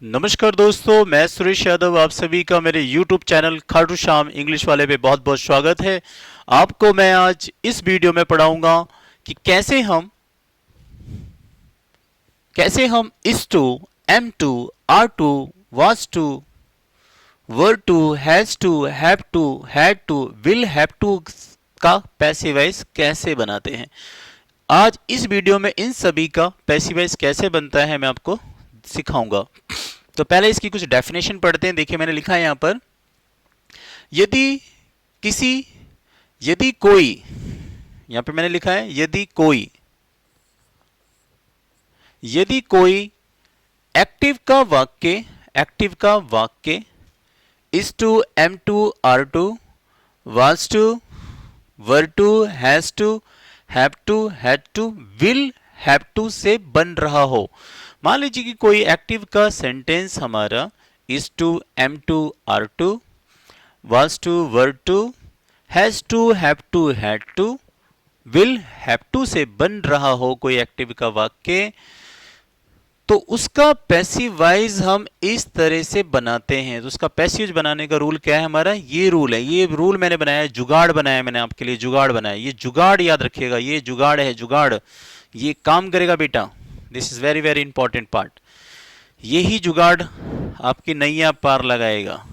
नमस्कार दोस्तों, मैं सुरेश यादव। आप सभी का मेरे YouTube channel Khatu Shyam English वाले पे बहुत बहुत स्वागत है। आपको मैं आज इस वीडियो में पढ़ाऊंगा कि कैसे हम is to, am to, are to, was to, were to, has to, have to, had to, will have to का पैसिव वॉइस कैसे बनाते हैं। आज इस वीडियो में इन सभी का पैसिव वॉइस कैसे बनता है मैं आपको सिखाऊंगा। तो पहले इसकी कुछ डेफिनेशन पढ़ते हैं। देखिए मैंने लिखा है यहां पर, यदि किसी यदि कोई, यहां पे मैंने लिखा है यदि कोई एक्टिव का वाक्य is to, am to, are to, was to, were to, has to, have to, had to, will have to से बन रहा हो। मान लीजिए कि कोई एक्टिव का सेंटेंस हमारा is to, am to, are to, was to, were to, has to, have to, had to, will have to से बन रहा हो कोई एक्टिव का वाक्य, तो उसका पैसिव वाइज हम इस तरह से बनाते हैं। तो उसका पैसिव बनाने का रूल क्या है हमारा, ये रूल है। ये रूल मैंने बनाया है, जुगाड़ बनाया है मैंने आपके लिए, जुगाड़ बनाया। ये जुगाड़ याद रखिएगा, ये जुगाड़ है, जुगाड़ ये काम करेगा बेटा। This is very very important part. यही जुगाड़ आपकी नैया पार लगाएगा।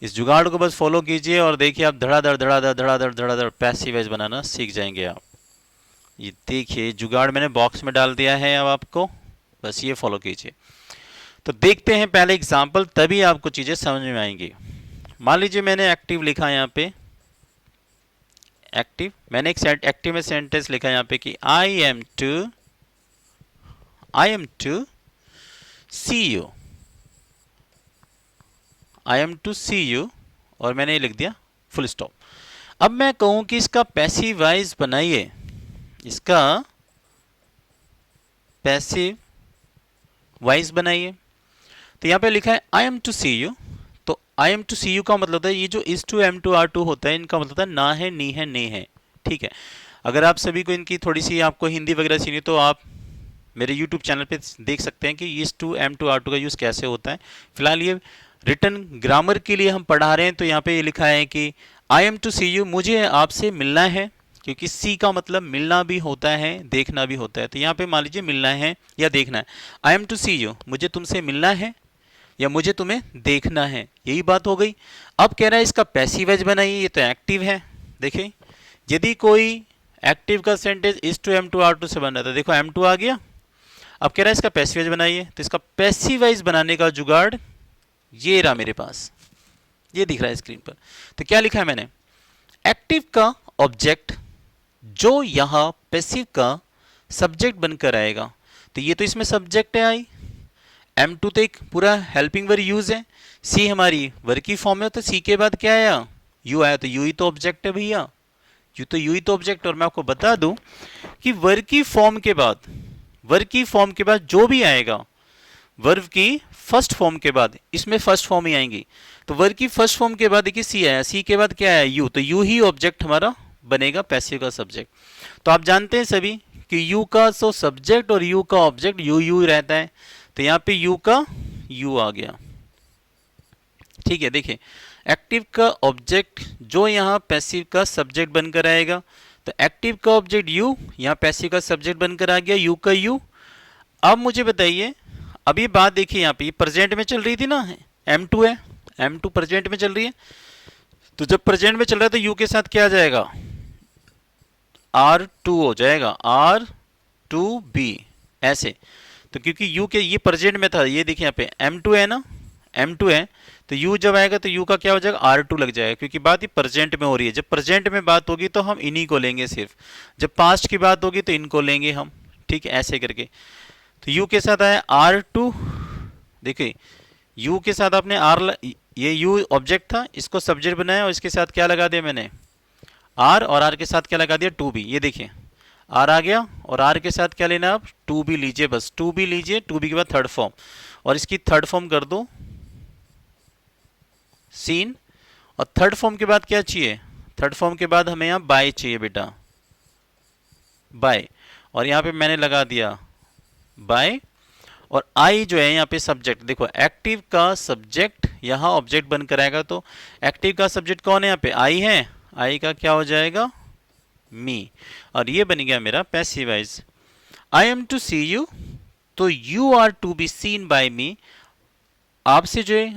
इस जुगाड़ को बस फॉलो कीजिए और देखिए आप धड़ाधड़ धड़ाधड़ धड़ाधड़ धड़ाधड़ पैसिव वॉइस बनाना सीख जाएंगे आप। ये देखिए जुगाड़ मैंने बॉक्स में डाल दिया है, अब आपको बस ये फॉलो कीजिए। तो देखते हैं पहले एग्जाम्पल, तभी आपको चीजें समझ में आएंगी। मान लीजिए मैंने एक्टिव लिखा यहाँ पे, मैंने एक एक्टिव में सेंटेंस लिखा यहाँ पे कि I am to see you, और मैंने ये लिख दिया फुल स्टॉप। अब मैं कहूं कि इसका पैसिव वॉइस बनाइए, इसका पैसिव वॉइस बनाइए। तो यहां पे लिखा है I am to see you. तो I am to see you का मतलब होता है, ये जो is to, am to, are to होता है, इनका मतलब होता है ना है, नी है, ने है। ठीक है। अगर आप सभी को इनकी थोड़ी सी आपको हिंदी वगैरह सीखनी तो आप मेरे YouTube चैनल पे देख सकते हैं कि is to, am to, are to का यूज कैसे होता है। फिलहाल ये रिटर्न ग्रामर के लिए हम पढ़ा रहे हैं। तो यहाँ पे ये लिखा है कि I am to see you, मुझे आपसे मिलना है, क्योंकि सी का मतलब मिलना भी होता है, देखना भी होता है। तो यहाँ पे मान लीजिए मिलना है या देखना है। I am to see you, मुझे तुमसे मिलना है या मुझे तुम्हें देखना है, यही बात हो गई। अब कह रहा है इसका पैसिव वॉइस बनाइए, ये तो एक्टिव है। देखिए यदि कोई एक्टिव का sentence is to, am to, are to से बन रहा था, देखो एम टू आ गया। अब कह रहा है इसका पैसिव वॉइस बनाइए। तो इसका पैसिव वॉइस बनाने का जुगाड़ ये रहा मेरे पास, ये दिख रहा है स्क्रीन पर। तो क्या लिखा है मैंने, एक्टिव का ऑब्जेक्ट जो यहां पैसिव का सब्जेक्ट बनकर आएगा। तो ये तो इसमें सब्जेक्ट है आई, एम टू तो एक पूरा हेल्पिंग वर्ब यूज है, सी हमारी वर्ब की फॉर्म में, तो सी के बाद क्या आया, यू आया। तो यू ही तो ऑब्जेक्ट है भैया, यू ही तो ऑब्जेक्ट। और मैं आपको बता दूं कि वर्ब की फॉर्म के बाद जो भी आएगा, वर्ब की फर्स्ट फॉर्म के बाद, इसमें फर्स्ट फॉर्म ही आएंगी। तो वर्ब की फर्स्ट फॉर्म के बाद देखिए सी आया, सी के बाद क्या आया, यू। तो यू ही ऑब्जेक्ट हमारा बनेगा, पैसिव का सब्जेक्ट। तो आप जानते हैं सभी कि यू का सो सब्जेक्ट और यू का ऑब्जेक्ट यू ही रहता है। तो यहां पे यू का यू आ गया। ठीक है। देखिए एक्टिव का ऑब्जेक्ट जो यहां पैसिव का सब्जेक्ट बनकर आएगा, तो एक्टिव का ऑब्जेक्ट यू, यहां पैसिव का सब्जेक्ट बनकर आ गया, यू का यू। अब मुझे बताइए, अब ये बात देखिए यहाँ पे प्रेजेंट में चल रही थी ना, एम टू है, एम टू प्रेजेंट में चल रही है। तो जब प्रेजेंट में चल रहा है तो यू के साथ क्या आ जाएगा, आर टू हो जाएगा, आर टू बी ऐसे। तो क्योंकि यू के ये प्रेजेंट में था, ये देखिए यहाँ पे एम टू है ना, एम टू है, तो यू जब आएगा तो यू का क्या हो जाएगा, आर टू लग जाएगा, क्योंकि बात ये प्रेजेंट में हो रही है। जब प्रेजेंट में बात होगी तो हम इन्हीं को लेंगे सिर्फ, जब पास्ट की बात होगी तो इनको लेंगे हम। ठीक है, ऐसे करके। तो यू के साथ आया आर टू। देखिए यू के साथ आपने आर, ये यू ऑब्जेक्ट था, इसको सब्जेक्ट बनाया और इसके साथ क्या लगा दिया मैंने, आर, और आर के साथ क्या लगा दिया, टू बी। ये देखिए आर आ गया और आर के साथ क्या लेना, आप टू बी लीजिए, बस टू बी लीजिए। टू बी के बाद थर्ड फॉर्म, और इसकी थर्ड फॉर्म कर दो सीन। और थर्ड फॉर्म के बाद क्या चाहिए, थर्ड फॉर्म के बाद हमें यहाँ बाय चाहिए बेटा, बाय। और यहाँ पे मैंने लगा दिया बाय, और आई जो है यहाँ पे सब्जेक्ट। देखो एक्टिव का सब्जेक्ट यहाँ ऑब्जेक्ट बनकर आएगा, तो एक्टिव का सब्जेक्ट कौन है यहाँ पे, आई है। आई का क्या हो जाएगा, मी, और ये बन गया मेरा passive voice. I am to see you, तो you are to be seen by me, आपसे जो है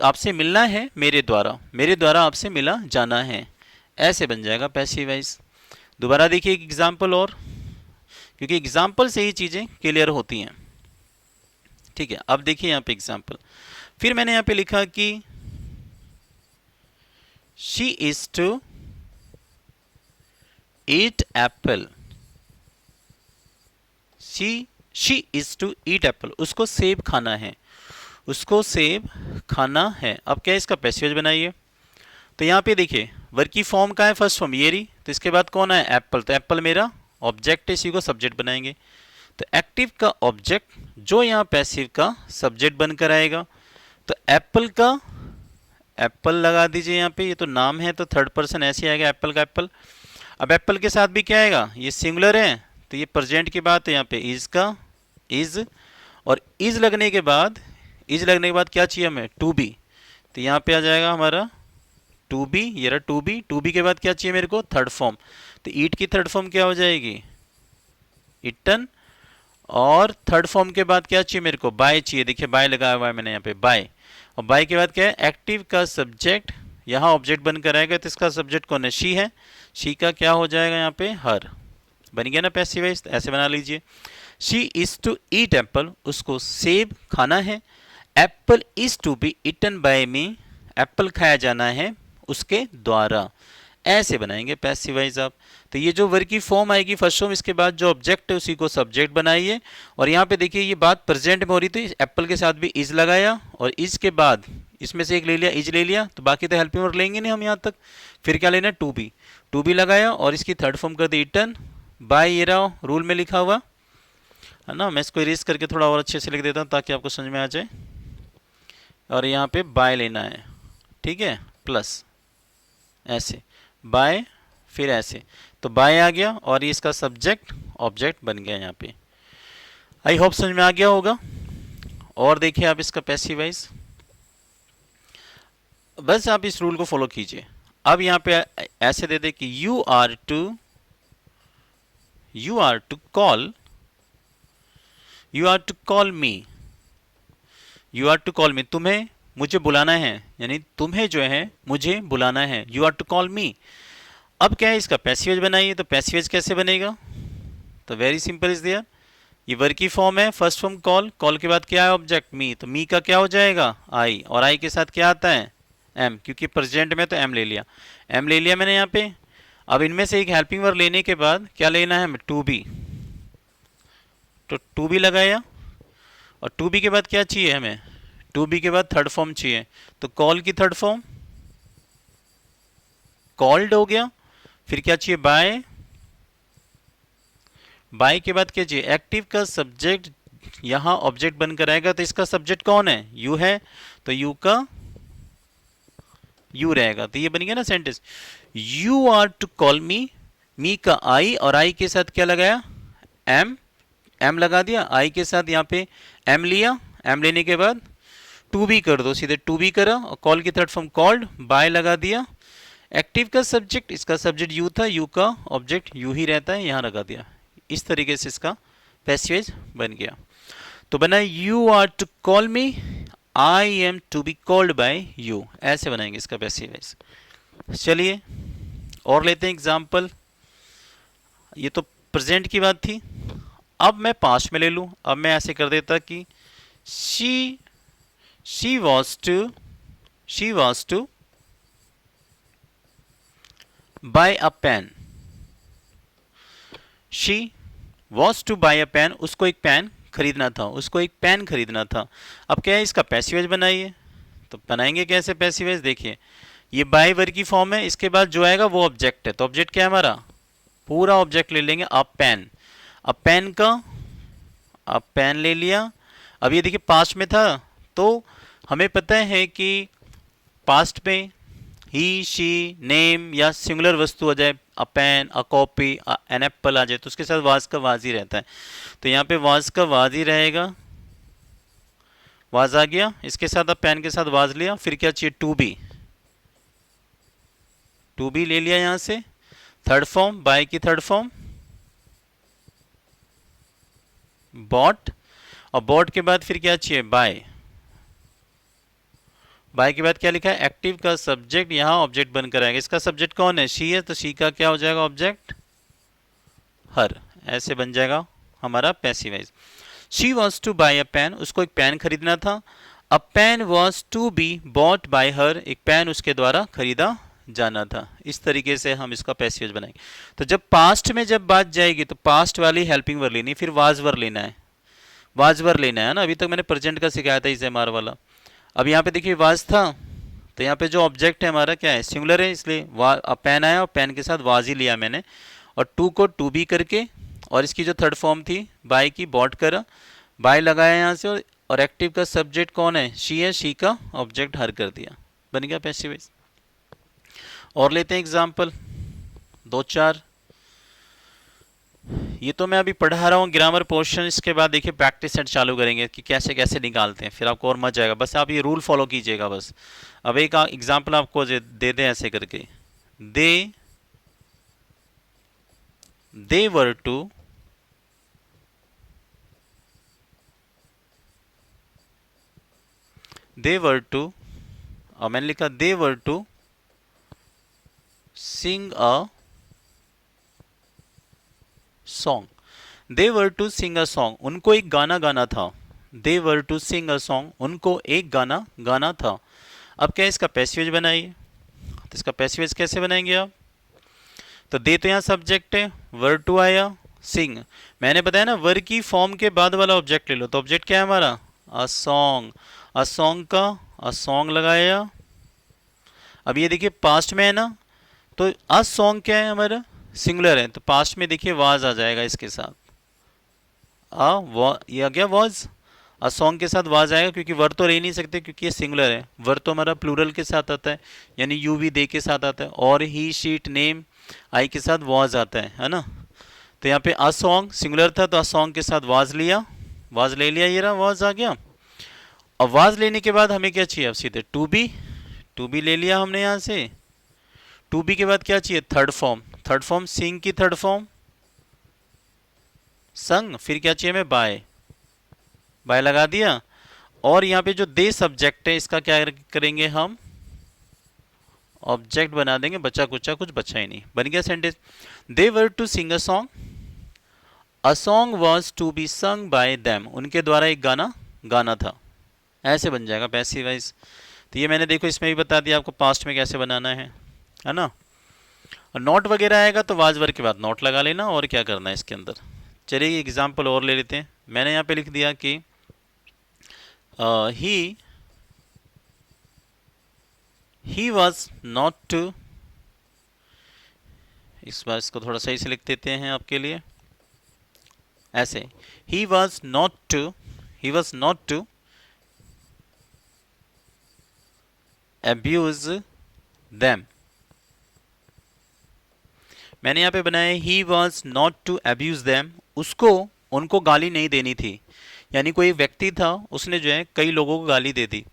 आपसे मिलना है मेरे द्वारा आपसे मिला जाना है, ऐसे बन जाएगा पैसिव वॉइस। दोबारा देखिए एक एग्जाम्पल और, क्योंकि एग्जाम्पल से ही चीज़ें क्लियर होती हैं। ठीक है, अब देखिए यहाँ पे एग्जाम्पल, फिर मैंने यहाँ पे लिखा कि she is to eat apple, she is to eat apple, उसको सेब खाना है, उसको सेब खाना है। अब क्या है, इसका पैसिव वॉइस बनाइए। तो यहाँ पे देखिए वर्ब की फॉर्म का है, फर्स्ट फॉर्म ये रही, तो इसके बाद कौन है, एप्पल, तो एप्पल मेरा ऑब्जेक्ट है, इसी को सब्जेक्ट बनाएंगे। तो एक्टिव का ऑब्जेक्ट जो यहाँ पैसिव का सब्जेक्ट बनकर आएगा, तो एप्पल का एप्पल लगा दीजिए यहाँ पे, ये तो नाम है तो थर्ड पर्सन ऐसे आएगा, एप्पल का एप्पल। अब एप्पल के साथ भी क्या आएगा, ये सिंगुलर है तो ये प्रेजेंट की बात है, यहाँ पे इज का इज, और इज लगने के बाद क्या चाहिए हमें, टू बी, तो यहाँ पे आ जाएगा हमारा टू बी, ये रहा टू बी। टू बी के बाद क्या चाहिए मेरे को, थर्ड फॉर्म, तो ईट की थर्ड फॉर्म क्या हो जाएगी, इटन, और थर्ड फॉर्म के बाद क्या चाहिए मेरे को, बाय चाहिए। देखिए बाय लगाया हुआ है मैंने यहाँ पे, बाय, और बाय के बाद क्या है, एक्टिव का सब्जेक्ट यहाँ ऑब्जेक्ट बनकर आएगा, तो इसका सब्जेक्ट कौन है, शी है, शी का क्या हो जाएगा यहाँ पे, हर, बन गया ना पैसिव वॉइस। ऐसे बना लीजिए, she is to eat apple, उसको सेब खाना है, apple is to be eaten by me, apple खाया जाना है उसके द्वारा, ऐसे बनाएंगे पैसिव वॉइस आप। तो ये जो वर्ब की फॉर्म आएगी फर्स्ट फॉर्म, इसके बाद जो ऑब्जेक्ट है उसी को सब्जेक्ट बनाइए। और यहाँ पे देखिए ये बात प्रेजेंट में हो रही थी, एप्पल के साथ भी इज लगाया, और इज के बाद इसमें से एक ले लिया, इज ले लिया, तो बाकी तो हेल्पिंग वर्ब लेंगे नहीं हम यहाँ तक। फिर क्या लेना, टू बी लगाया, और इसकी थर्ड फॉर्म कर दी इटन बाय, ये रहा रूल में लिखा हुआ है ना। मैं इसको इरेज करके थोड़ा और अच्छे से लिख देता हूँ ताकि आपको समझ में आ जाए। और यहाँ पे बाय लेना है, ठीक है, प्लस ऐसे बाय, फिर ऐसे, तो बाय आ गया, और ये इसका सब्जेक्ट ऑब्जेक्ट बन गया यहाँ पे। आई होप समझ में आ गया होगा। और देखिए आप इसका पैसिव वॉइस, बस आप इस रूल को फॉलो कीजिए। अब यहाँ पे ऐसे दे दे कि you are to call me, you are to call me, तुम्हें मुझे बुलाना है, यानी तुम्हें जो है मुझे बुलाना है, you are to call me. अब क्या है, इसका पैसिव वॉइस बनाइए। तो पैसिव वॉइस कैसे बनेगा, तो वेरी सिंपल इज देयर, ये वर्ब की फॉर्म है, फर्स्ट फॉर्म कॉल, कॉल के बाद क्या है ऑब्जेक्ट मी, तो मी का क्या हो जाएगा, आई, और आई के साथ क्या आता है, एम, क्योंकि प्रेजेंट में तो एम ले लिया मैंने यहाँ पे। अब इनमें से एक हेल्पिंग वर्ब लेने के बाद क्या लेना है हमें, टू बी, तो टू बी लगाया, और टू बी के बाद क्या चाहिए हमें, टू बी के बाद थर्ड फॉर्म चाहिए, तो कॉल की थर्ड फॉर्म कॉल्ड हो गया। फिर क्या चाहिए, बाय के बाद क्या चाहिए, एक्टिव का सब्जेक्ट यहां ऑब्जेक्ट बनकर आएगा, तो इसका सब्जेक्ट कौन है, यू है, तो यू का यू रहेगा। तो ये बन गया ना sentence, you are to call me का आई, और आई के साथ क्या लगाया, एम लगा दिया, आई के साथ यहाँ पे एम लिया, एम लेने के बाद टू बी कर दो, सीधे टू बी करा, और कॉल की थर्ड फॉर्म कॉल्ड, बाय लगा दिया, एक्टिव का सब्जेक्ट, इसका सब्जेक्ट यू था, यू का ऑब्जेक्ट यू ही रहता है, यहाँ लगा दिया। इस तरीके से इसका पैसिव वॉइस बन गया। तो बना you are to call me, I am to be called by you, ऐसे बनाएंगे इसका पैसिव वॉइस। चलिए और लेते हैं एग्जाम्पल। ये तो प्रेजेंट की बात थी, अब मैं पास्ट में ले लूँ। अब मैं ऐसे कर देता कि she was to buy a pen, she was to buy a pen, उसको एक पेन खरीदना था, अब क्या है, इसका पैसिव वॉइस बनाइए। तो बनाएंगे कैसे पैसिव वॉइस, देखिए ये बाय वर्ब की फॉर्म है, इसके बाद जो आएगा वो ऑब्जेक्ट है, तो ऑब्जेक्ट क्या है हमारा, पूरा ऑब्जेक्ट ले लेंगे, अब पेन ले लिया। अब ये देखिए पास्ट में था, तो हमें पता है कि पास्ट में ही, शी, नेम या सिंगुलर वस्तु आ जाए, a pen, a copy, an apple आ जाए, तो उसके साथ वाज का वाज ही रहता है। तो यहाँ पे वाज का वाज ही रहेगा, वाज आ गया, इसके साथ अब पेन के साथ वाज लिया, फिर क्या चाहिए, टू बी ले लिया यहां से, थर्ड फॉर्म बाय की थर्ड फॉर्म बॉट, और बॉट के बाद फिर क्या चाहिए, बाय के बाद क्या लिखा है, एक्टिव का सब्जेक्ट यहां ऑब्जेक्ट बनकर आएगा। इसका सब्जेक्ट कौन है, शी है, तो शी का क्या हो जाएगा ऑब्जेक्ट, हर। ऐसे बन जाएगा हमारा passive voice. She was to buy a pen, उसको एक पेन खरीदना था। A pen was to be bought by her, एक पेन उसके द्वारा खरीदा जाना था। इस तरीके से हम इसका पैसिव वॉइस बनाएंगे। तो जब पास्ट में जब बात जाएगी तो पास्ट वाली हेल्पिंग वर्ब लेनी, फिर वाज वर्ब लेना है, वाज वर्ब लेना है ना। अभी तक मैंने प्रेजेंट का सिखाया था इसे एमआर वाला। अब यहाँ पे देखिए वाज था, तो यहाँ पे जो ऑब्जेक्ट है हमारा क्या है, सिंगुलर है, इसलिए पेन आया और पेन के साथ वाज ही लिया मैंने, और टू को टू बी करके, और इसकी जो थर्ड फॉर्म थी बाय की बॉट करा, बाय लगाया यहाँ से, और एक्टिव का सब्जेक्ट कौन है, शी है, शी का ऑब्जेक्ट हर कर दिया, बन गया पैसिव वॉइस। और लेते हैं एग्जाम्पल दो चार। ये तो मैं अभी पढ़ा रहा हूँ ग्रामर पोर्शन, इसके बाद देखिए प्रैक्टिस सेट चालू करेंगे कि कैसे कैसे निकालते हैं, फिर आपको और मजा आएगा। बस आप ये रूल फॉलो कीजिएगा बस। अब एक एग्जाम्पल आपको दे दें ऐसे करके, दे वर टू और मैंने लिखा they were to sing a song, they were to sing a song, उनको एक गाना गाना था। दे were to sing a song, उनको एक गाना गाना था। अब क्या इसका पैसिव बनाइए, तो इसका पैसिव कैसे बनाएंगे आप, तो दे तो यहाँ सब्जेक्ट है, वर टू आया, सिंग मैंने बताया ना, वर की फॉर्म के बाद वाला ऑब्जेक्ट ले लो, तो ऑब्जेक्ट क्या है हमारा, अ सॉन्ग, अ सॉन्ग का अ सॉन्ग लगाया। अब ये देखिए पास्ट में है ना, तो अ सॉन्ग क्या है हमारा, सिंगुलर है, तो पास्ट में देखिए वाज आ जाएगा इसके साथ, ये आ गया वाज, अ सॉन्ग के साथ वाज आएगा, क्योंकि वर तो रह ही नहीं सकते क्योंकि ये सिंगुलर है। वर तो हमारा प्लूरल के साथ आता है, यानी यू भी दे के साथ आता है, और ही शीट नेम आई के साथ वाज आता है ना। तो यहाँ पे अ सॉन्ग सिंगुलर था, तो अ सॉन्ग के साथ वाज लिया, वाज ले लिया, ये रहा वाज आ गया। अब वाज लेने के बाद हमें क्या चाहिए, अब सीधे टू बी ले लिया हमने यहाँ से। टू बी के बाद क्या चाहिए, थर्ड फॉर्म सिंग की थर्ड फॉर्म संग, फिर क्या चाहिए हमें, बाय लगा दिया। और यहाँ पे जो दे सब्जेक्ट है इसका क्या करेंगे हम, ऑब्जेक्ट बना देंगे, बचा कुचा कुछ बचा ही नहीं, बन गया sentence. They were to sing a song, a song was to be sung by them, उनके द्वारा एक गाना गाना था। ऐसे बन जाएगा पैसिव वॉइस। तो ये मैंने देखो इसमें भी बता दिया आपको पास्ट में कैसे बनाना है ना। और नोट वगैरह आएगा तो वाज वर के बाद नोट लगा लेना, और क्या करना है इसके अंदर। चलिए एग्जाम्पल और ले लेते हैं। मैंने यहाँ पे लिख दिया कि ही वॉज नॉट टू, इस बार इसको थोड़ा सही से लिख देते हैं आपके लिए ऐसे, he was not to abuse them। मैंने यहाँ पे बनाया he was not to abuse them, उसको उनको गाली नहीं देनी थी, यानी कोई व्यक्ति था उसने जो है कई लोगों को गाली दे दी।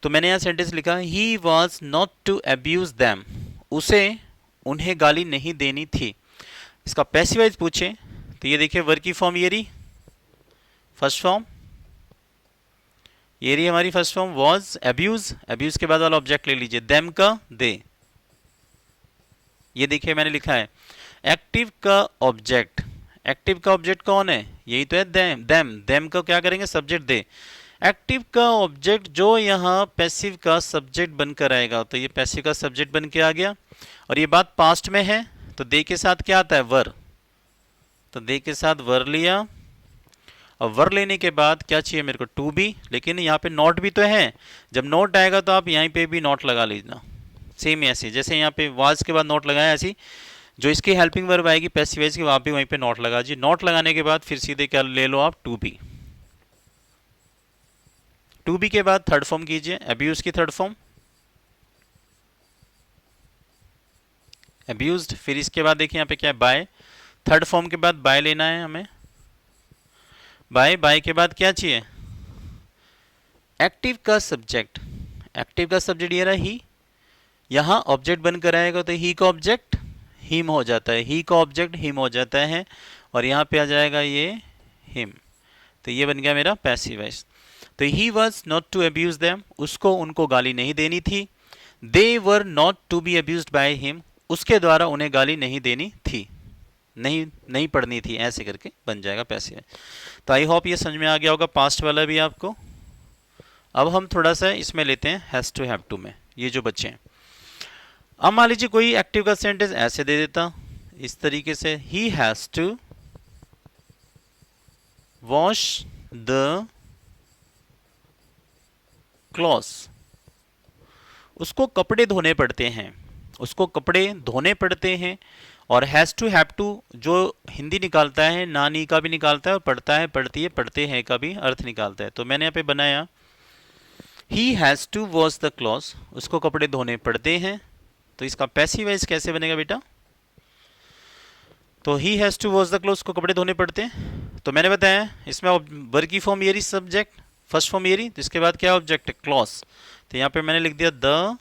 तो मैंने यहाँ सेंटेंस लिखा he was not to abuse them, उसे उन्हें गाली नहीं देनी थी। इसका पैसिव वॉइस पूछे तो ये देखिए वर्ब की फॉर्म ये रही फर्स्ट फॉर्म, ये रही हमारी फर्स्ट फॉर्म वॉज, अब्यूज के बाद वाला ऑब्जेक्ट ले लीजिए, देम का दे। ये देखिए मैंने लिखा है एक्टिव का ऑब्जेक्ट कौन है, यही तो है देम का क्या करेंगे सब्जेक्ट दे। एक्टिव का ऑब्जेक्ट जो यहाँ पैसिव का सब्जेक्ट बनकर आएगा, तो ये पैसिव का सब्जेक्ट बन के आ गया। और ये बात पास्ट में है तो दे के साथ क्या आता है, वर, तो दे के साथ वर लिया। अब वर लेने के बाद क्या चाहिए मेरे को, टू बी, लेकिन यहाँ पे नॉट भी तो है, जब नॉट आएगा तो आप यहीं पे भी नॉट लगा लीजिए। सेम ऐसे जैसे यहाँ पे वाज के बाद नॉट लगाया, ऐसी जो इसकी हेल्पिंग वर्ब आएगी पैसिव वॉइस की, वहाँ पे वहीं पे नॉट लगा दीजिए। नॉट लगाने के बाद फिर सीधे क्या ले लो आप, टू बी के बाद थर्ड फॉर्म कीजिए, अब्यूज की थर्ड फॉर्म अब्यूज्ड। फिर इसके बाद देखिए यहाँ पे क्या है, बाय, थर्ड फॉर्म के बाद बाय लेना है हमें, बाय के बाद क्या चाहिए, एक्टिव का सब्जेक्ट, एक्टिव का सब्जेक्ट ये रहा ही, यहाँ ऑब्जेक्ट बनकर आएगा तो ही का ऑब्जेक्ट हिम हो जाता है, ही का ऑब्जेक्ट हिम हो जाता है, और यहाँ पे आ जाएगा ये हिम, तो ये बन गया मेरा पैसिव वॉइस। तो he was not to abuse them, उसको उनको गाली नहीं देनी थी। They were not to be abused by him, उसके द्वारा उन्हें गाली नहीं देनी थी, नहीं पढ़नी थी, ऐसे करके बन जाएगा पैसिव। तो आई होप ये समझ में आ गया होगा पास्ट वाला भी आपको। अब हम थोड़ा सा इसमें लेते हैं हैज़ टू हैव टू में, ये जो बच्चे हैं। अब मान लीजिए कोई एक्टिव का सेंटेंस ऐसे दे देता इस तरीके से, he has to wash the clothes, उसको कपड़े धोने पड़ते हैं, उसको कपड़े धोने पड़ते हैं। और हैज़ टू हैव टू जो हिंदी निकालता है, नानी का भी निकालता है, और पढ़ता है, पढ़ती है, पढ़ते हैं का भी अर्थ निकालता है। तो मैंने यहाँ पे बनाया he has to wash the clothes, उसको कपड़े धोने पड़ते हैं। तो इसका पैसिव वॉइस कैसे बनेगा बेटा? तो he has to wash the clothes, को कपड़े धोने पड़ते हैं। तो मैंने बताया इसमें वर्ब की फॉर्म येरी, सब्जेक्ट फर्स्ट फॉर्म येरी, तो इसके बाद क्या ऑब्जेक्ट है? क्लॉथ्स। तो यहाँ पे मैंने लिख दिया द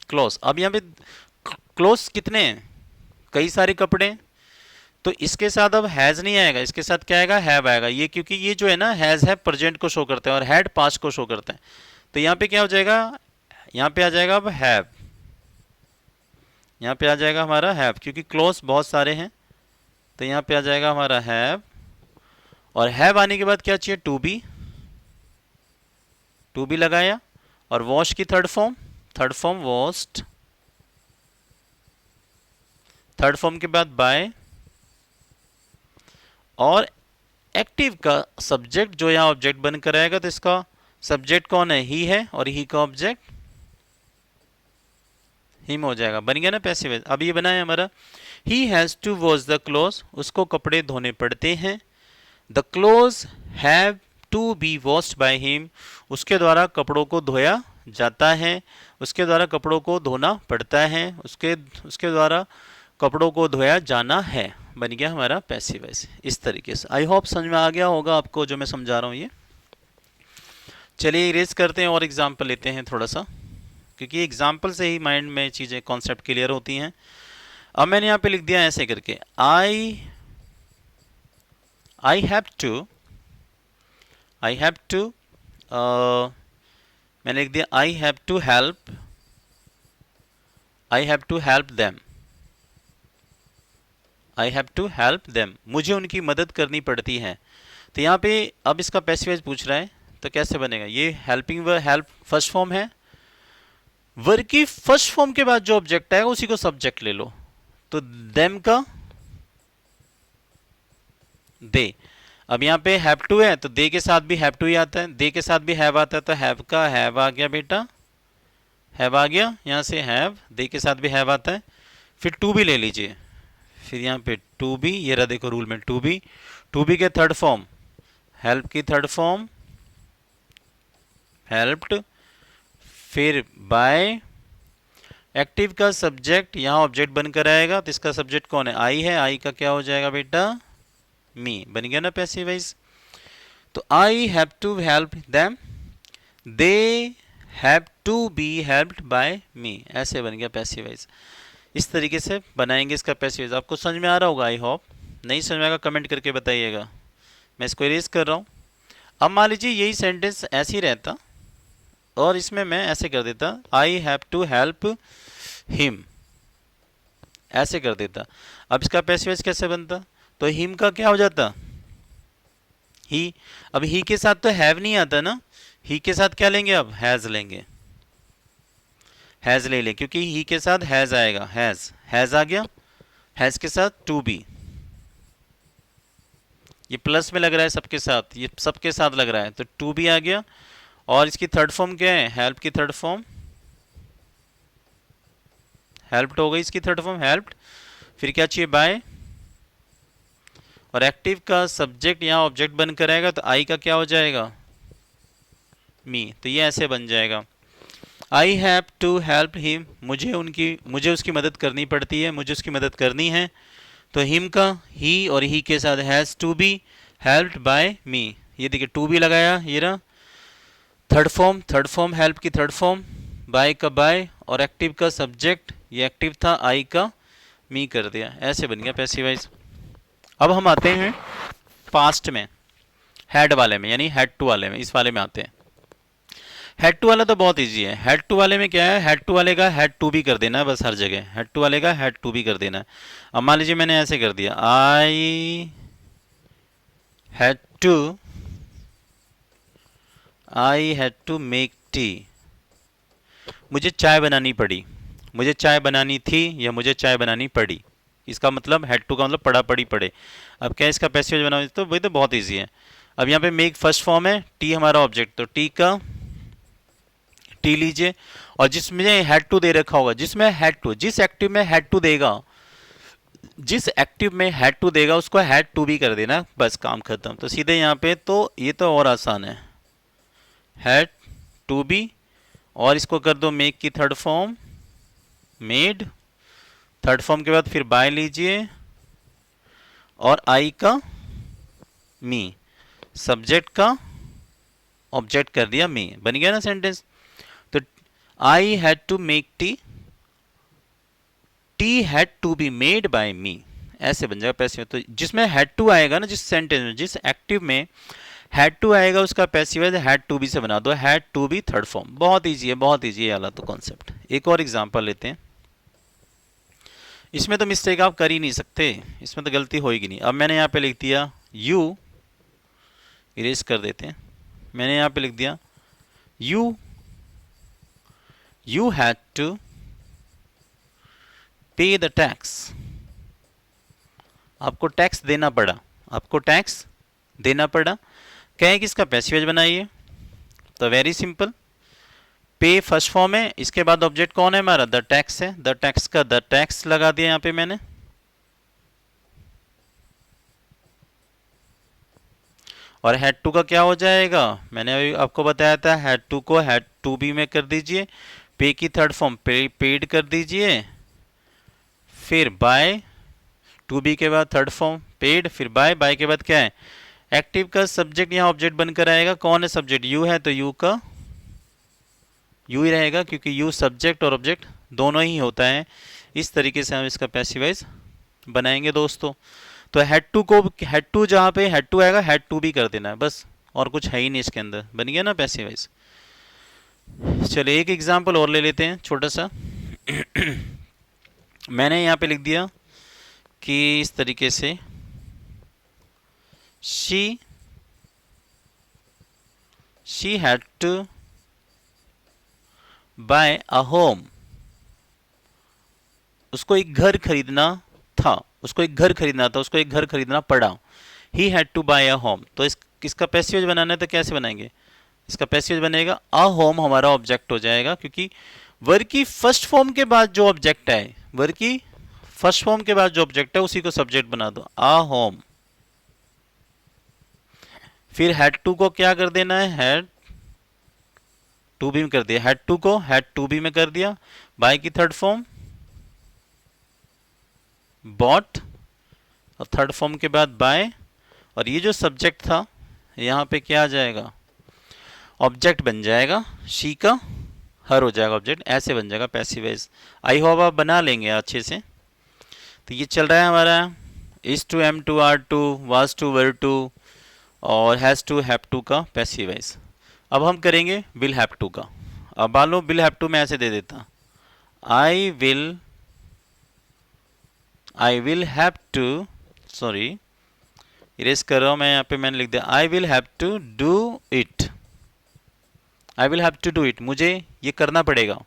क्लॉथ्स। अब यहाँ पे क्लॉथ्स कितने हैं? कई सारे कपड़े। तो इसके साथ अब हैज़ नहीं आएगा, इसके साथ क्या आएगा? हैव आएगा। ये क्योंकि ये जो है ना हैज़ है प्रेजेंट को शो करता है और हैड पास्ट को शो करता है। तो यहाँ पे क्या हो जाएगा? यहाँ पे आ जाएगा अब हैव, यहाँ पे आ जाएगा हमारा हैव, क्योंकि क्लॉथ्स बहुत सारे हैं। तो यहाँ पे आ जाएगा हमारा हैव, और हैव आने के बाद क्या चाहिए? टू बी, टू बी लगाया। और वॉश की third form washed, third form के बाद बाय। और एक्टिव का सब्जेक्ट जो यहाँ ऑब्जेक्ट बनकर आएगा, तो इसका सब्जेक्ट कौन है? ही है, और ही का ऑब्जेक्ट हिम हो जाएगा। बन गया ना पैसिव। अब ये बना है हमारा he has to wash the clothes, उसको कपड़े धोने पड़ते हैं। The clothes have to be washed by him, उसके द्वारा कपड़ों को धोया जाता है, उसके द्वारा कपड़ों को धोना पड़ता है, उसके द्वारा कपड़ों को धोया जाना है। बन गया हमारा पैसिव वॉइस इस तरीके से। आई होप समझ में आ गया होगा आपको जो मैं समझा रहा हूँ ये। चलिए इरेज करते हैं और एग्जाम्पल लेते हैं थोड़ा सा, क्योंकि एग्जाम्पल से ही माइंड में चीज़ें कॉन्सेप्ट क्लियर होती हैं। अब मैंने यहाँ पे लिख दिया ऐसे करके आई हैव टू मैंने लिख दिया I have to help them, I have to help them, मुझे उनकी मदद करनी पड़ती है। तो यहाँ पे अब इसका पैसिव वॉइस पूछ रहा है, तो कैसे बनेगा? ये helping verb, help first form है, वर्ब की फर्स्ट फॉर्म के बाद जो ऑब्जेक्ट आएगा उसी को सब्जेक्ट ले लो। तो देम का दे। अब यहाँ पे हैव टू है तो दे के साथ भी हैव टू ही आता है, दे के साथ भी हैव आता है, तो हैव का हैव आ गया बेटा, हैव आ गया, यहाँ से हैव, दे के साथ भी हैव आता है। फिर टू भी ले लीजिए, फिर यहाँ पे टू बी, ये रहा देखो रूल में टू बी के थर्ड फॉर्म हेल्प की थर्ड फॉर्म हेल्प्ड, फिर बाय। एक्टिव का सब्जेक्ट यहाँ ऑब्जेक्ट बनकर आएगा, तो इसका सब्जेक्ट कौन है? आई है, आई का क्या हो जाएगा बेटा? मी। बन गया ना पैसिव वॉइस। तो I have to help them, they have to be helped by me, ऐसे बन गया पैसिव वॉइस। इस तरीके से बनाएंगे इसका पैसिव वॉइस। आपको समझ में आ रहा होगा आई होप। नहीं समझ में आएगा कमेंट करके बताइएगा। मैं इसको इरेज कर रहा हूँ। अब मान लीजिए यही सेंटेंस ऐसे ही रहता और इसमें मैं ऐसे कर देता I have to help him, ऐसे कर देता। अब इसका पैसिव वॉइस कैसे बनता? तो हिम का क्या हो जाता? ही। अब ही के साथ तो हैव नहीं आता ना, ही के साथ क्या लेंगे? अब हैज लेंगे, हैज ले ले, क्योंकि ही के साथ हैज आएगा, हैज आ गया, हैज के साथ टू बी, ये प्लस में लग रहा है सबके साथ, ये सबके साथ लग रहा है, तो टू बी आ गया। और इसकी थर्ड फॉर्म क्या है? हेल्प की थर्ड फॉर्म हेल्प्ड हो गई, इसकी थर्ड फॉर्म हेल्प्ड। फिर क्या चाहिए? बाय। और एक्टिव का सब्जेक्ट यहाँ ऑब्जेक्ट बनकर आएगा, तो आई का क्या हो जाएगा? मी। तो ये ऐसे बन जाएगा I have to help him, मुझे उसकी मदद करनी पड़ती है, मुझे उसकी मदद करनी है। तो हिम का ही और ही के साथ has to be helped by me, ये देखिए टू बी लगाया, ये रहा थर्ड फॉर्म हेल्प की थर्ड फॉर्म, बाय का बाय और एक्टिव का सब्जेक्ट, ये एक्टिव था, आई का मी कर दिया, ऐसे बन गया पैसिव वॉइस। अब हम आते हैं पास्ट में, हैड वाले में, यानी हैड टू वाले में, इस वाले में आते हैं। हैड टू वाला तो बहुत इजी है। हैड टू वाले में क्या है, हैड टू वाले का हैड टू भी कर देना है बस, हर जगह हैड टू वाले का हैड टू भी कर देना है। अब मान लीजिए मैंने ऐसे कर दिया, I had to make tea, मुझे चाय बनानी पड़ी, मुझे चाय बनानी थी या मुझे चाय बनानी पड़ी, इसका मतलब हैड टू का मतलब पड़ा पड़ी पड़े। अब क्या इसका पैसिव बनाओ, तो वही तो बहुत इजी है। अब यहाँ पे मेक फर्स्ट फॉर्म है, टी हमारा ऑब्जेक्ट, तो टी का टी लीजिए, और जिसमें हैड टू दे रखा होगा, जिसमें हैड टू, जिस एक्टिव में हैड टू देगा, जिस एक्टिव में हैड टू देगा उसको हैड टू भी कर देना, बस काम खत्म। तो सीधे यहाँ पे तो ये तो और आसान है, हैड टू बी, और इसको कर दो मेक की third form made, third form के बाद फिर बाय लीजिए और आई का मी, सब्जेक्ट का ऑब्जेक्ट कर दिया मी, बन गया ना सेंटेंस। तो I had to make tea, tea had to be made by me, ऐसे बन जाएगा पैसिव। तो जिसमें हैड टू आएगा ना, जिस सेंटेंस में, जिस एक्टिव में हैड टू आएगा उसका पैसिव है हैड टू बी से बना दो, had to be third form. बहुत इजी है, बहुत इजी है वाला तो कॉन्सेप्ट। एक और एग्जांपल लेते हैं, इसमें तो मिस्टेक आप कर ही नहीं सकते, इसमें तो गलती होएगी नहीं। अब मैंने यहाँ पे लिख दिया यू, इरेज कर देते हैं, मैंने यहाँ पे लिख दिया यू हैड टू पे द टैक्स, आपको टैक्स देना पड़ा, आपको टैक्स देना पड़ा। कहें कि इसका पैसिव बनाइए, तो वेरी सिंपल, पे फर्स्ट फॉर्म है, इसके बाद ऑब्जेक्ट कौन है हमारा, द टैक्स है, द टैक्स का द टैक्स लगा दिया यहाँ पे मैंने, और हैड टू का क्या हो जाएगा, मैंने अभी आपको बताया था, हैड टू को हैड टू बी में कर दीजिए, पे की थर्ड फॉर्म पेड कर दीजिए, फिर बाय, टू बी के बाद थर्ड फॉर्म पेड, फिर बाय के बाद क्या है, एक्टिव का सब्जेक्ट यहाँ ऑब्जेक्ट बनकर आएगा, कौन है सब्जेक्ट, यू है, तो यू का यू ही रहेगा, क्योंकि यू सब्जेक्ट और ऑब्जेक्ट दोनों ही होता है। इस तरीके से हम इसका पैसिवाइज बनाएंगे दोस्तों। तो हैड टू को, हैड टू जहाँ पे हैड टू आएगा हैड टू भी कर देना है बस, और कुछ है ही नहीं इसके अंदर, बन गया ना पैसिवाइज। चलिए एक एग्जांपल और ले लेते हैं छोटा सा। मैंने यहाँ पे लिख दिया कि इस तरीके से, she had to buy a home, उसको एक घर खरीदना था, उसको एक घर खरीदना था, उसको एक घर खरीदना पड़ा, he had to buy a home. तो इसका पैसिव बनाना है तो कैसे बनाएंगे, इसका पैसिव बनेगा अ होम हमारा ऑब्जेक्ट हो जाएगा, क्योंकि वर्ब की फर्स्ट फॉर्म के बाद जो ऑब्जेक्ट है, वर्ब की फर्स्ट फॉर्म के बाद जो ऑब्जेक्ट है उसी को सब्जेक्ट बना दो, अ होम। फिर हैड टू को क्या कर देना है, हैड टू बी में कर दिया, हैड टू को हैड टू बी में कर दिया, बाय की थर्ड फॉर्म बॉट, और थर्ड फॉर्म के बाद बाय, और ये जो सब्जेक्ट था यहाँ पे क्या आ जाएगा, ऑब्जेक्ट बन जाएगा, शी का हर हो जाएगा ऑब्जेक्ट, ऐसे बन जाएगा पैसिव वॉइस। आई होप आप बना लेंगे अच्छे से। तो ये चल रहा है हमारा is to, am to, are to, was to, were to और हैज़ टू, हैव टू का पैसिव वॉइस। अब हम करेंगे विल हैव टू का। अब मान लो विल हैव टू मैं ऐसे दे देता, I will have to, sorry erase कर रहा हूँ मैं, यहाँ पे मैंने लिख दिया I will have to do it, I will have to do it, मुझे ये करना पड़ेगा,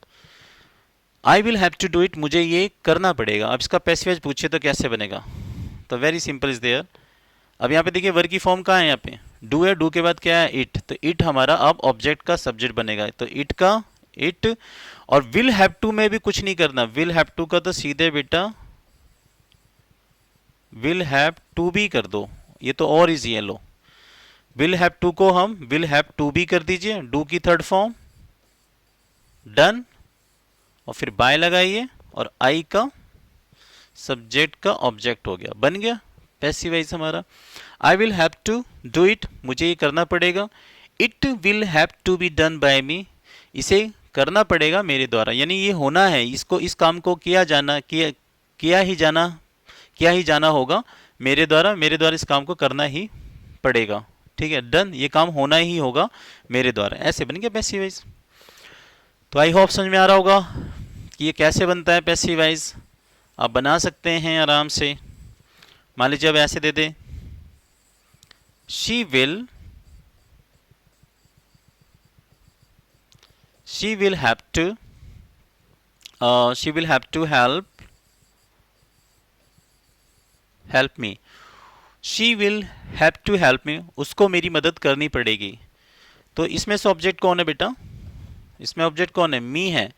I will have to do it, मुझे ये करना पड़ेगा। अब इसका पैसिव पूछे तो कैसे बनेगा, तो वेरी सिंपल इज देयर। अब यहाँ पे देखिए वर्ब की फॉर्म कहाँ है, यहाँ पे डू है, डू के बाद क्या है, इट, तो इट हमारा अब ऑब्जेक्ट का सब्जेक्ट बनेगा, तो इट का इट, और विल हैव टू में भी कुछ नहीं करना, विल हैव टू का तो सीधे बेटा विल हैव टू बी कर दो, ये तो और इजी है। लो विल हैव टू को हम विल हैव टू बी कर दीजिए, डू की थर्ड फॉर्म डन, और फिर बाय लगाइए और आई का सब्जेक्ट का ऑब्जेक्ट हो गया, बन गया पैसिव वॉइस हमारा। I will have to do it, मुझे ये करना पड़ेगा। It will have to be done by me, इसे करना पड़ेगा मेरे द्वारा, यानी ये होना है, इसको, इस काम को किया ही जाना होगा मेरे द्वारा इस काम को करना ही पड़ेगा। ठीक है, डन, ये काम होना ही होगा मेरे द्वारा, ऐसे बन गया पैसिव वॉइस। तो आई होप समझ में आ रहा होगा कि ये कैसे बनता है पैसिव वॉइस। आप बना सकते हैं आराम से। मान लीजिए अब ऐसे दे दे, she will have to help me, she will have to help me, उसको मेरी मदद करनी पड़ेगी। तो इसमें से ऑब्जेक्ट कौन है बेटा, इसमें ऑब्जेक्ट कौन है, मी है।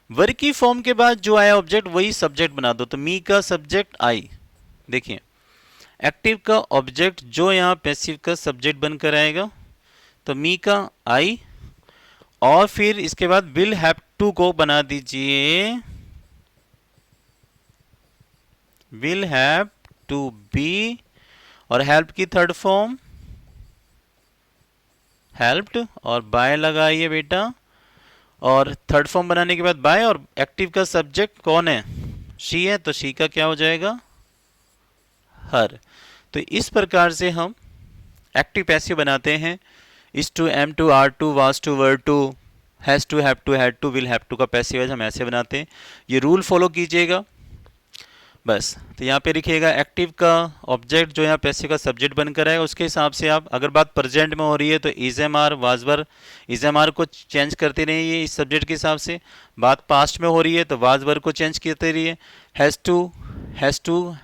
वर्ब की फॉर्म के बाद जो आया ऑब्जेक्ट वही सब्जेक्ट बना दो, तो मी का सब्जेक्ट आई। देखिए एक्टिव का ऑब्जेक्ट जो यहाँ पैसिव का सब्जेक्ट बनकर आएगा, तो मी का आई, और फिर इसके बाद विल हैव टू को बना दीजिए विल हैव टू बी, और हेल्प की थर्ड फॉर्म हेल्प्ड, और बाय लगाइए बेटा, और थर्ड फॉर्म बनाने के बाद बाय, और एक्टिव का सब्जेक्ट कौन है, शी है, तो शी का क्या हो जाएगा, हर। तो इस प्रकार से हम एक्टिव पैसिव बनाते हैं। Is to, am to, are to, was to, were to, has to, have to, had to, will have to का पैसिव वॉइस हम ऐसे बनाते हैं। ये रूल फॉलो कीजिएगा बस। तो यहाँ पे लिखिएगा एक्टिव का ऑब्जेक्ट जो यहाँ पैसिव का सब्जेक्ट बनकर आएगा, उसके हिसाब से आप, अगर बात प्रेजेंट में हो रही है तो is am are, was were, is am are को चेंज करते रहिए इस सब्जेक्ट के हिसाब से। बात पास्ट में हो रही है तो वाज वर को चेंज करते रहिए। हैज़ टू,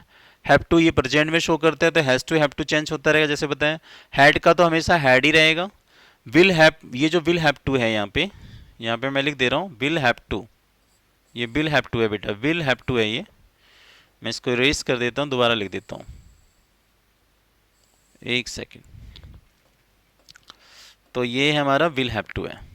हैव टू ये प्रेजेंट में शो करता है, तो has to, have to change होता रहेगा जैसे बताएं। हैड का तो हमेशा हैड ही रहेगा। विल हैव, ये जो विल हैव टू है यहाँ पे मैं लिख दे रहा हूँ विल हैव टू, ये विल हैव टू है बेटा, विल हैव टू है ये। मैं इसको इरेज कर देता हूँ, दोबारा लिख देता हूँ, एक सेकेंड। तो ये हमारा विल हैव टू है।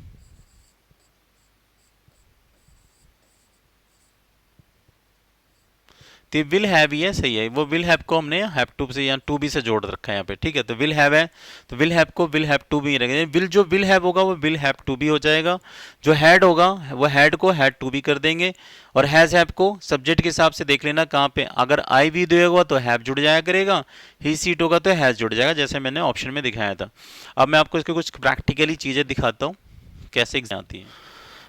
तो विल हैव ही है, सही है। वो विल हैव को हमने हैव टू से यहाँ टू बी से जोड़ रखा है यहाँ पे, ठीक है। तो विल हैव है, तो विल हैव को विल हैव टू भी रखेंगे। विल, जो विल हैव होगा वो विल हैव टू भी हो जाएगा। जो हैड होगा वो हैड को हैड टू भी कर देंगे। और हैज़ हैव को सब्जेक्ट के हिसाब से देख लेना कहाँ पे, अगर आई भी देगा तो हैव जुड़ जाया करेगा, ही सीट होगा तो हैज़ जुड़ जाएगा, जैसे मैंने ऑप्शन में दिखाया था। अब मैं आपको इसके कुछ प्रैक्टिकली चीज़ें दिखाता हूँ कैसे एग्जाम आती हैं।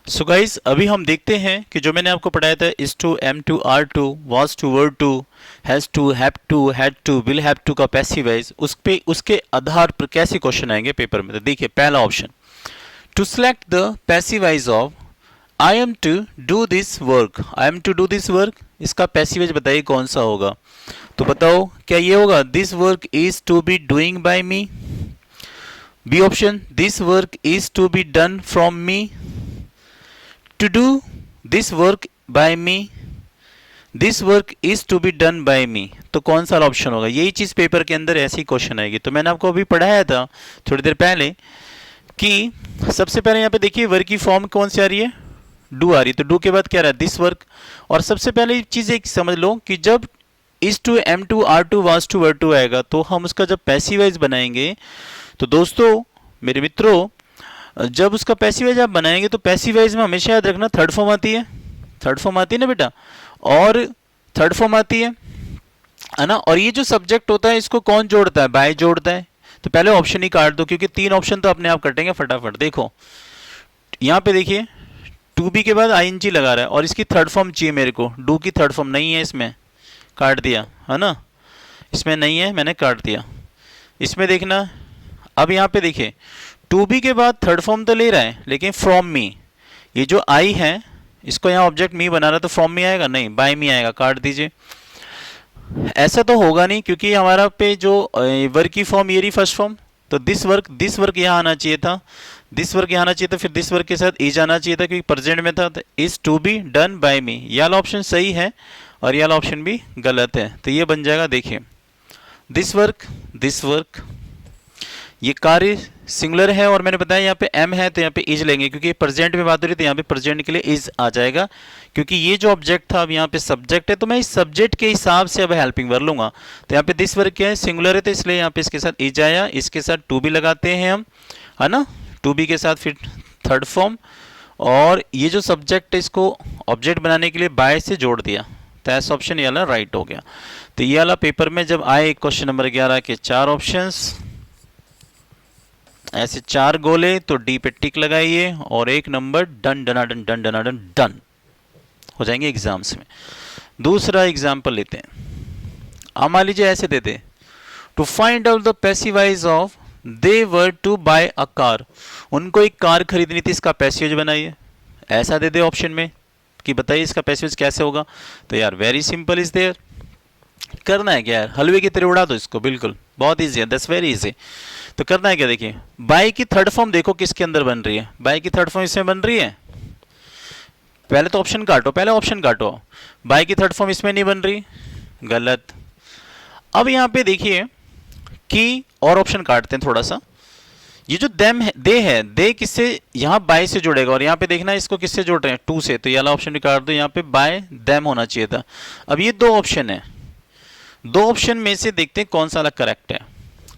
सो गाइस अभी हम देखते हैं कि जो मैंने आपको पढ़ाया था is to, am to, are to, was to, were to, has to, have to, had to, will have to का पैसिव वॉइस, उसके आधार पर कैसे क्वेश्चन आएंगे पेपर में। तो देखिए पहला option, to select the passive voice of I am to do this work, I am to do this work, इसका पैसिव वॉइस बताइए कौन सा होगा। तो बताओ क्या ये होगा, this work is to be doing by me. B option, this work is to be done from me. To do this work by me, this work is to be done by me। तो कौन सा option होगा, यही चीज़ paper के अंदर ऐसी question आएगी। तो मैंने आपको अभी पढ़ाया था थोड़ी देर पहले कि सबसे पहले यहाँ पे देखिए वर्क की फॉर्म कौन सी आ रही है, डू आ रही है। तो डू के बाद क्या रहा है, दिस वर्क। और सबसे पहले चीज़ एक समझ लो कि जब is to, am to, are to, was to, were to आएगा तो हम उसका जब पैसिव वॉइस बनाएंगे, तो दोस्तों मेरे मित्रों जब उसका पैसिव वॉइस आप बनाएंगे तो पैसिव वॉइस में हमेशा याद रखना थर्ड फॉर्म आती है, थर्ड फॉर्म आती है ना बेटा, और थर्ड फॉर्म आती है ना। और ये जो सब्जेक्ट होता है इसको कौन जोड़ता है, बाय जोड़ता है। तो पहले ऑप्शन ही काट दो क्योंकि तीन ऑप्शन तो अपने आप कटेंगे फटाफट। देखो यहाँ पे देखिए टू बी के बाद आईएनजी लगा रहा है और इसकी थर्ड फॉर्म चाहिए मेरे को, डू की थर्ड फॉर्म नहीं है इसमें, काट दिया है ना, इसमें नहीं है मैंने काट दिया। इसमें देखना अब यहाँ पे देखिए टू बी के बाद थर्ड फॉर्म तो ले रहा है लेकिन फ्रॉम मी, ये जो आई है इसको यहाँ ऑब्जेक्ट मी बना रहा है तो फ्रॉम मी आएगा नहीं, बाय मी आएगा, काट दीजिए। ऐसा तो होगा नहीं क्योंकि हमारा पे जो वर्क की फॉर्म ये रही फर्स्ट फॉर्म, तो दिस वर्क यहाँ आना चाहिए था, दिस वर्क यहाँ आना चाहिए था, फिर दिस वर्क के साथ इज आना चाहिए था क्योंकि प्रेजेंट में था। तो is to be done by me, ये वाला ऑप्शन सही है और ये वाला ऑप्शन भी गलत है। तो ये बन जाएगा देखिए दिस वर्क, ये कार्य सिंगुलर है और मैंने बताया यहाँ पे एम है तो यहाँ पे इज लेंगे, क्योंकि प्रेजेंट में बात हो रही है तो यहाँ पे प्रेजेंट के लिए इज आ जाएगा, क्योंकि ये जो ऑब्जेक्ट था अब यहाँ पे सब्जेक्ट है, तो मैं इस सब्जेक्ट के हिसाब से अब हेल्पिंग वर्ब लूंगा। तो यहाँ पे दिस वर्ब क्या है, सिंगुलर है, तो इसलिए यहाँ पे इसके साथ इज आया, इसके साथ टू बी लगाते हैं हम, है ना, टू बी के साथ फिर थर्ड फॉर्म, और ये जो सब्जेक्ट है इसको ऑब्जेक्ट बनाने के लिए बाय से जोड़ दिया, तो ऐसा ऑप्शन ये वाला राइट हो गया। तो ये वाला पेपर में जब आए क्वेश्चन नंबर 11 के 4 ऑप्शंस, ऐसे 4 गोले, तो डी पे टिक लगाइए और 1 नंबर डन डनाडन डन डनाडन डन हो जाएंगे एग्जाम्स में। दूसरा एग्जाम्पल लेते हैं, अब मान लीजिए ऐसे देते, to find out the passive voice of they were to buy a car, उनको एक कार खरीदनी थी, इसका पैसिव बनाइए, ऐसा दे दे ऑप्शन में कि बताइए इसका पैसिव कैसे होगा। तो यार वेरी सिंपल इज देयर, करना है क्या यार, हलवे की तरह उड़ा दो इसको, बिल्कुल बहुत इजी है, दैट्स वेरी इजी। तो करना है क्या, देखिए बाय की थर्ड फॉर्म देखो किसके अंदर बन रही है, बाय की थर्ड फॉर्म इसमें बन रही है, पहले तो ऑप्शन काटो, पहले ऑप्शन काटो, बाय की थर्ड फॉर्म इसमें नहीं बन रही, गलत। अब यहाँ पे देखिए कि और ऑप्शन काटते हैं थोड़ा सा, ये जो देम है, दे किससे, यहाँ बाय से जुड़ेगा, और यहाँ पे देखना इसको किससे जोड़ रहे हैं, टू से, तो ये वाला ऑप्शन भी काट दो, यहाँ पे बाय देम होना चाहिए था। अब ये 2 ऑप्शन है, 2 ऑप्शन में से देखते हैं कौन सा वाला करेक्ट है।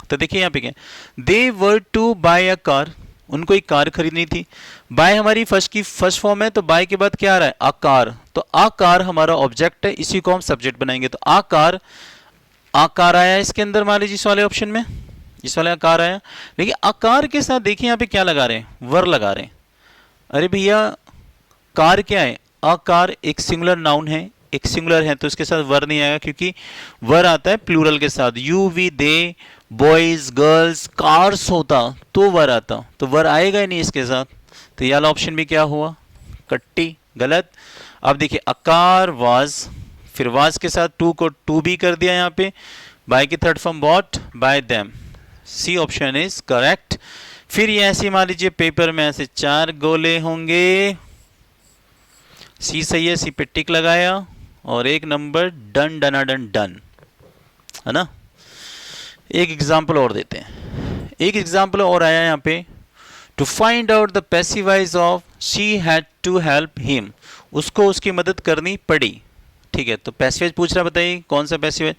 तो देखिए यहाँ पे क्या, दे were to buy a car, उनको एक कार खरीदनी थी, बाय हमारी फर्स्ट फॉर्म है, तो बाय के बाद क्या आ रहा है, आ कार, तो आ कार हमारा ऑब्जेक्ट है, इसी को हम सब्जेक्ट बनाएंगे, तो आकार आया इसके अंदर, मान लीजिए इस वाले ऑप्शन में, इस वाले आकार आया, लेकिन आकार के साथ देखिए यहाँ पे क्या लगा रहे हैं, वर लगा रहे हैं। अरे भैया कार क्या है, आकार एक सिंगुलर नाउन है, एक सिंगुलर है, तो इसके साथ वर नहीं आएगा, क्योंकि वर आता है प्लूरल के साथ, you we they boys girls cars होता तो वर आता, तो वर आएगा ही नहीं इसके साथ, तो ये वाला ऑप्शन भी क्या हुआ, कट्टी, गलत। अब देखिए अकार वाज, फिर वाज के साथ टू को टू भी कर दिया यहाँ पे, बाय की third form bought by them, C option is correct. फिर ये ऐसे मान लीजिए पेपर में ऐसे 4 गोले होंगे, सी सही है, सी पे टिक लगाया और 1 नंबर डन डनाडन डन, है ना। एक एग्जाम्पल और देते हैं, एक एग्जाम्पल और आया यहाँ पे, to find out the passive voice of she had to help him, उसको उसकी मदद करनी पड़ी, ठीक है। तो पैसिव पूछ रहा, बताइए कौन सा पैसिव।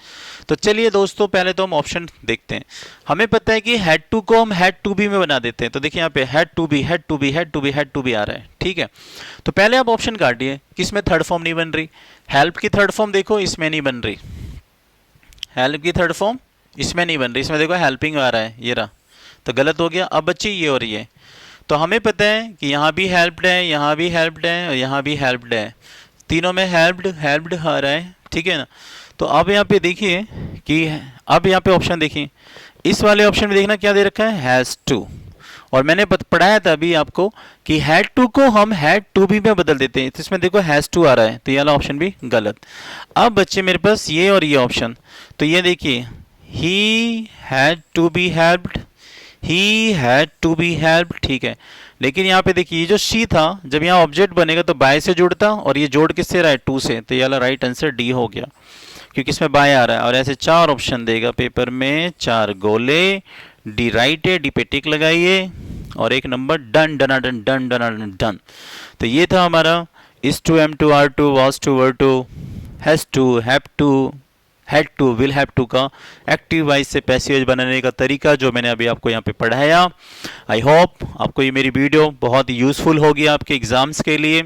तो चलिए दोस्तों पहले तो हम ऑप्शन देखते हैं, हमें पता है कि हैड टू को हम हैड टू बी में बना देते हैं, तो देखिए यहाँ पे had to be had to be had to be had to be आ रहा है, ठीक है। तो पहले आप ऑप्शन काटिए, किसमें थर्ड फॉर्म नहीं बन रही, हेल्प की थर्ड फॉर्म देखो इसमें नहीं बन रही, हेल्प की थर्ड फॉर्म इसमें नहीं बन रही, इसमें देखो हेल्पिंग आ रहा है, ये रहा, तो गलत हो गया। अब बच्चे ये हो रही है, तो हमें पता है कि यहाँ भी हेल्प्ड है, यहाँ भी हेल्प्ड है और यहाँ भी हेल्प्ड है, तीनों में हेल्प्ड हेल्प्ड आ रहा है, ठीक है ना। तो अब यहाँ पे देखिए कि अब यहाँ पे ऑप्शन देखिए, इस वाले ऑप्शन में देखना क्या दे रखा है, हैज़ टू, और मैंने पढ़ाया था अभी आपको कि हैड टू को हम हैड टू बी में बदल देते हैं, तो इसमें देखो हैज़ टू आ रहा है, तो ये वाला ऑप्शन भी गलत। अब बच्चे मेरे पास ये और ये ऑप्शन, तो ये देखिए he had to be helped, he had to be helped, ठीक है। लेकिन यहाँ पे देखिए ये जो शी था, जब यहाँ ऑब्जेक्ट बनेगा तो बाय से जुड़ता, और ये जोड़ किससे रहा है, टू से, तो ये वाला राइट आंसर डी हो गया, क्योंकि इसमें बाय आ रहा है। और ऐसे 4 ऑप्शन देगा पेपर में, 4 गोले, डी राइट है, डी पे टिक लगाइए और 1 नंबर डन डनाडन डन डनाडन डन। तो ये था हमारा is to, am to, are to, was to, were to, has to, have to, had to, will have to का एक्टिव वॉइस से पैसिव बनाने का तरीका जो मैंने अभी आपको यहाँ पे पढ़ाया। आई होप आपको ये मेरी वीडियो बहुत यूज़फुल होगी आपके एग्जाम्स के लिए।